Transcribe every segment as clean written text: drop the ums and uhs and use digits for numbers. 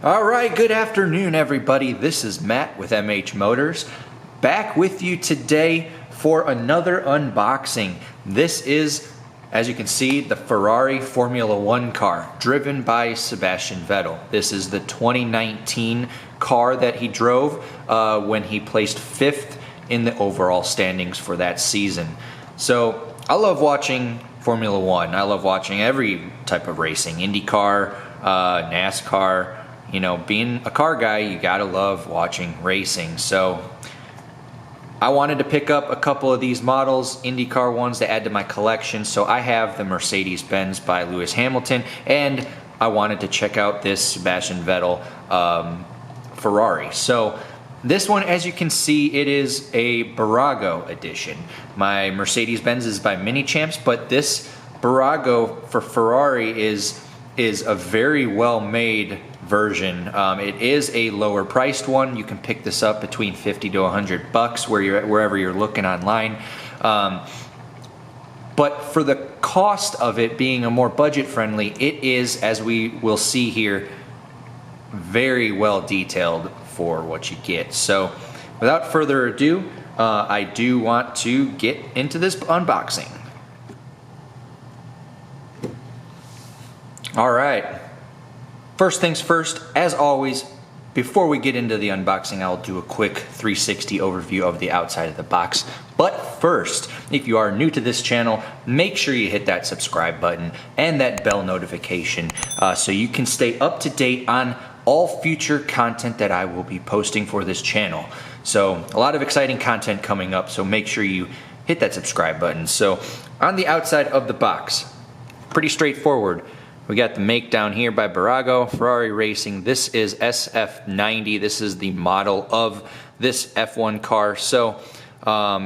All right, good afternoon, everybody. This is Matt with MH Motors, back with you today for another unboxing. This is, as you can see, the Ferrari Formula 1 car, driven by Sebastian Vettel. This is the 2019 car that he drove when he placed 5th in the overall standings for that season. So, I love watching Formula 1. I love watching every type of racing, IndyCar, NASCAR. You know, being a car guy, you gotta love watching racing. So I wanted to pick up a couple of these models, IndyCar ones, to add to my collection. So I have the Mercedes-Benz by Lewis Hamilton, and I wanted to check out this Sebastian Vettel Ferrari. So this one, as you can see, it is a Bburago edition. My Mercedes-Benz is by Mini Champs, but this Bburago for Ferrari is a very well-made version. It is a lower priced one. You can pick this up between 50 to 100 bucks wherever you're looking online. But for the cost of it being a more budget friendly, it is, as we will see here, very well detailed for what you get. So without further ado, I do want to get into this unboxing. All right. First things first, as always, before we get into the unboxing, I'll do a quick 360 overview of the outside of the box. But first, if you are new to this channel, make sure you hit that subscribe button and that bell notification so you can stay up to date on all future content that I will be posting for this channel. So a lot of exciting content coming up, so make sure you hit that subscribe button. So on the outside of the box, pretty straightforward. We got the make down here by Bburago Ferrari Racing. This is SF90. This is the model of this F1 car. So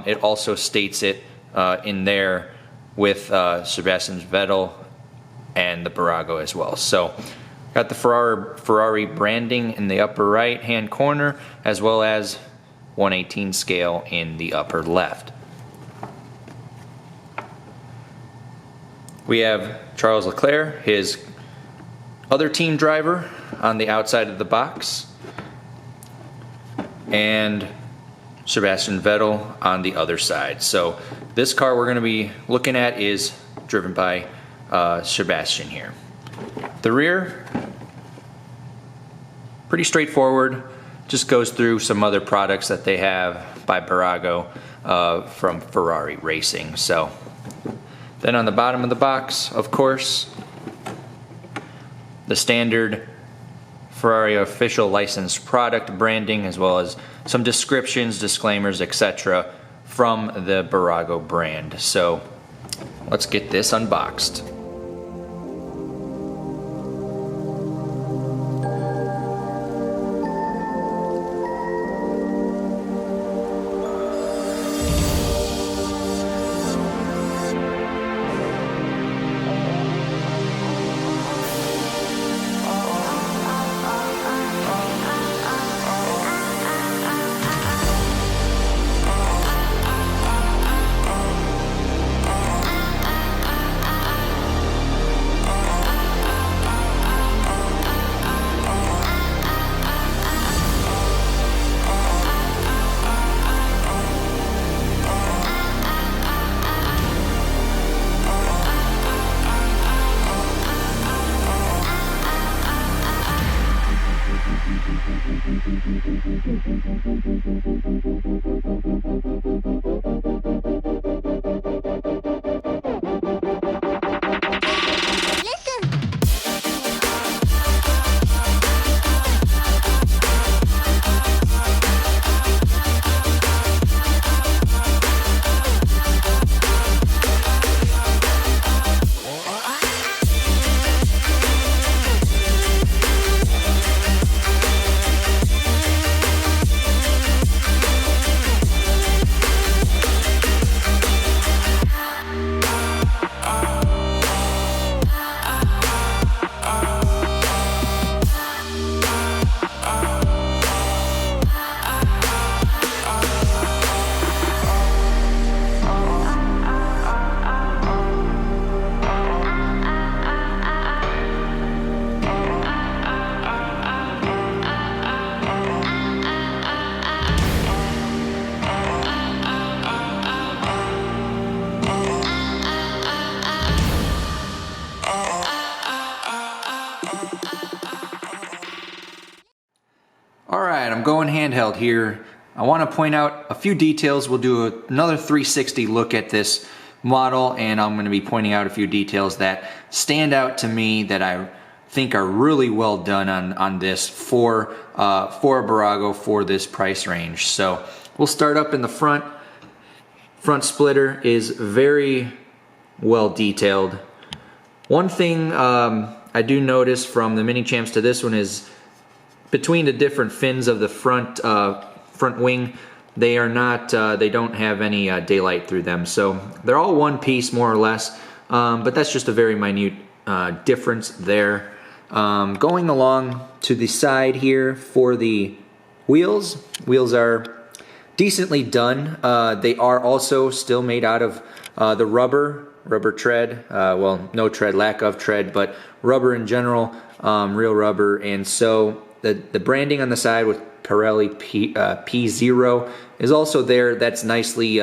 it also states it in there with Sebastian Vettel and the Bburago as well. So got the Ferrari branding in the upper right hand corner, as well as 1/18 scale in the upper left. We have Charles Leclerc, his other team driver, on the outside of the box, and Sebastian Vettel on the other side. So this car we're going to be looking at is driven by Sebastian here. The rear, pretty straightforward, just goes through some other products that they have by Bburago from Ferrari Racing. So then on the bottom of the box, of course, the standard Ferrari official licensed product branding, as well as some descriptions, disclaimers, etc. from the Bburago brand. So let's get this unboxed. Alright, I'm going handheld here. I want to point out a few details. We'll do another 360 look at this model, and I'm going to be pointing out a few details that stand out to me that I think are really well done on this for a Bburago for this price range. So we'll start up in the front. Front splitter is very well detailed. One thing I do notice from the mini champs to this one is between the different fins of the front wing, they are not they don't have any daylight through them, so they're all one piece more or less, but that's just a very minute difference there. Going along to the side here for the wheels are decently done. They are also still made out of the rubber tread, well, no tread, lack of tread, but rubber in general, real rubber. And so the branding on the side with Pirelli P0 is also there. That's nicely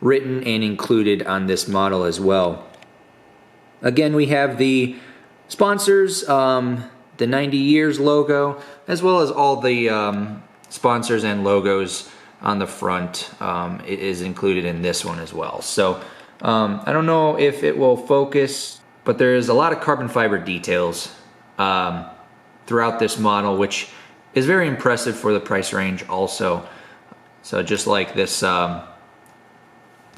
written and included on this model as well. Again, we have the sponsors, the 90 years logo, as well as all the sponsors and logos on the front is included in this one as well. So I don't know if it will focus, but there is a lot of carbon fiber details throughout this model, which is very impressive for the price range also. So just like this top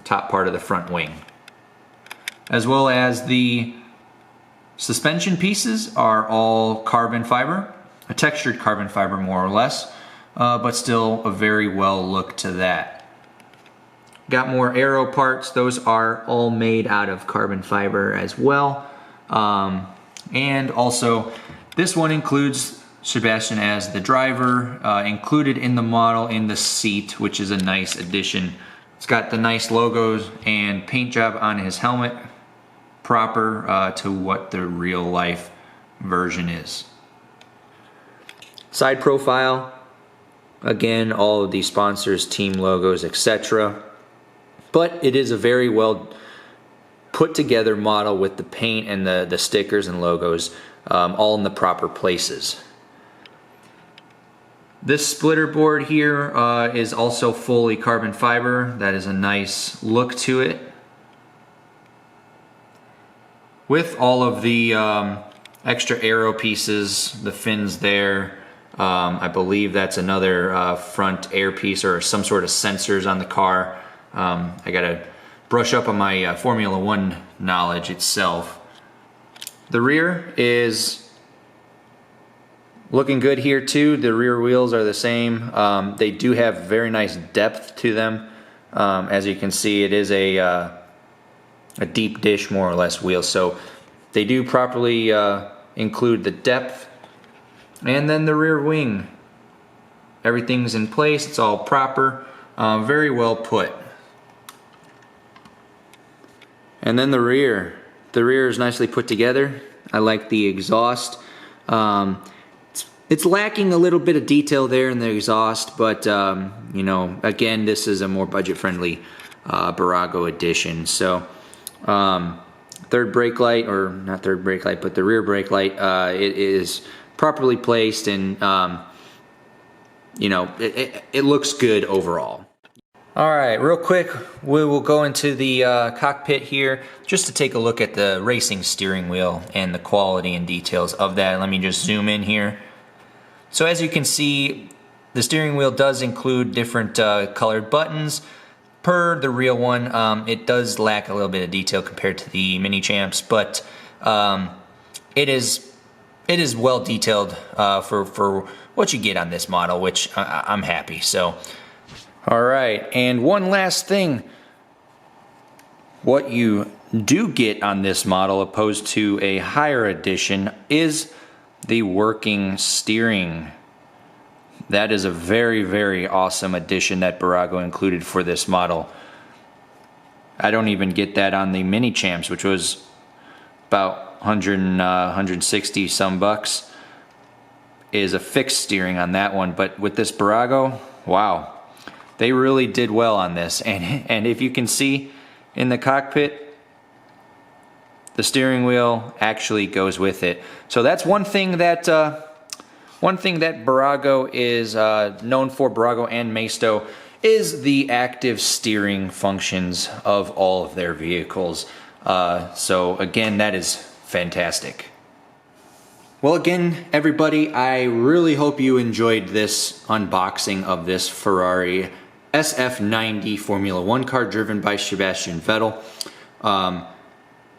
part of the front wing. As well as the suspension pieces are all carbon fiber, a textured carbon fiber more or less, but still a very well look to that. Got more aero parts. Those are all made out of carbon fiber as well. And also this one includes Sebastian as the driver, included in the model in the seat, which is a nice addition. It's got the nice logos and paint job on his helmet, proper to what the real life version is. Side profile, again, all of the sponsors, team logos, etc. But it is a very well put together model with the paint and the stickers and logos all in the proper places. This splitter board here is also fully carbon fiber. That is a nice look to it. With all of the extra aero pieces, the fins there, I believe that's another front air piece or some sort of sensors on the car. I gotta brush up on my Formula 1 knowledge itself. The rear is looking good here too. The rear wheels are the same. They do have very nice depth to them. As you can see, it is a deep dish more or less wheel, so they do properly include the depth. And then the rear wing, everything's in place, it's all proper, very well put. And then the rear is nicely put together. I like the exhaust. It's lacking a little bit of detail there in the exhaust, but you know, again, this is a more budget-friendly Bburago edition. So third brake light, or not third brake light, but the rear brake light, it is properly placed, and you know, it looks good overall. All right, real quick, we will go into the cockpit here just to take a look at the racing steering wheel and the quality and details of that. Let me just zoom in here. So as you can see, the steering wheel does include different colored buttons. Per the real one, it does lack a little bit of detail compared to the mini champs, but it is well detailed for what you get on this model, which I'm happy. So, all right, and one last thing, what you do get on this model opposed to a higher edition is the working steering. That is a very, very awesome addition that Bburago included for this model. I don't even get that on the mini champs, which was about 160 some bucks, is a fixed steering on that one. But with this Bburago, wow, they really did well on this. And if you can see in the cockpit, the steering wheel actually goes with it. So that's one thing that One thing that Bburago is known for, Bburago and Maisto, is the active steering functions of all of their vehicles. So again, that is fantastic. Well, again, everybody, I really hope you enjoyed this unboxing of this Ferrari SF90 Formula 1 car driven by Sebastian Vettel.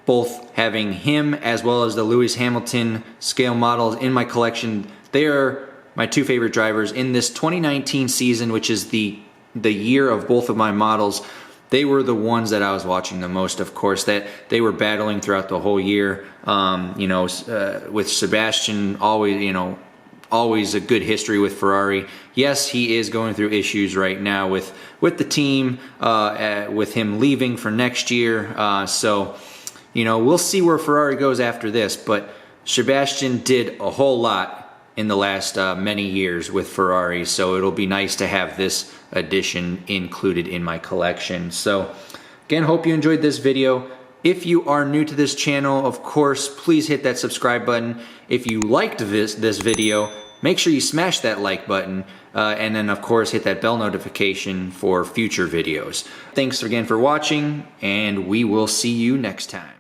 Both having him as well as the Lewis Hamilton scale models in my collection. They are my two favorite drivers in this 2019 season, which is the year of both of my models. They were the ones that I was watching the most, of course, that they were battling throughout the whole year. With Sebastian, always a good history with Ferrari. Yes, he is going through issues right now with the team, with him leaving for next year. So, we'll see where Ferrari goes after this, but Sebastian did a whole lot in the last many years with Ferrari, so it'll be nice to have this edition included in my collection. So again, hope you enjoyed this video. If you are new to this channel, of course, please hit that subscribe button. If you liked this video, make sure you smash that like button, and then of course hit that bell notification for future videos. Thanks again for watching, and we will see you next time.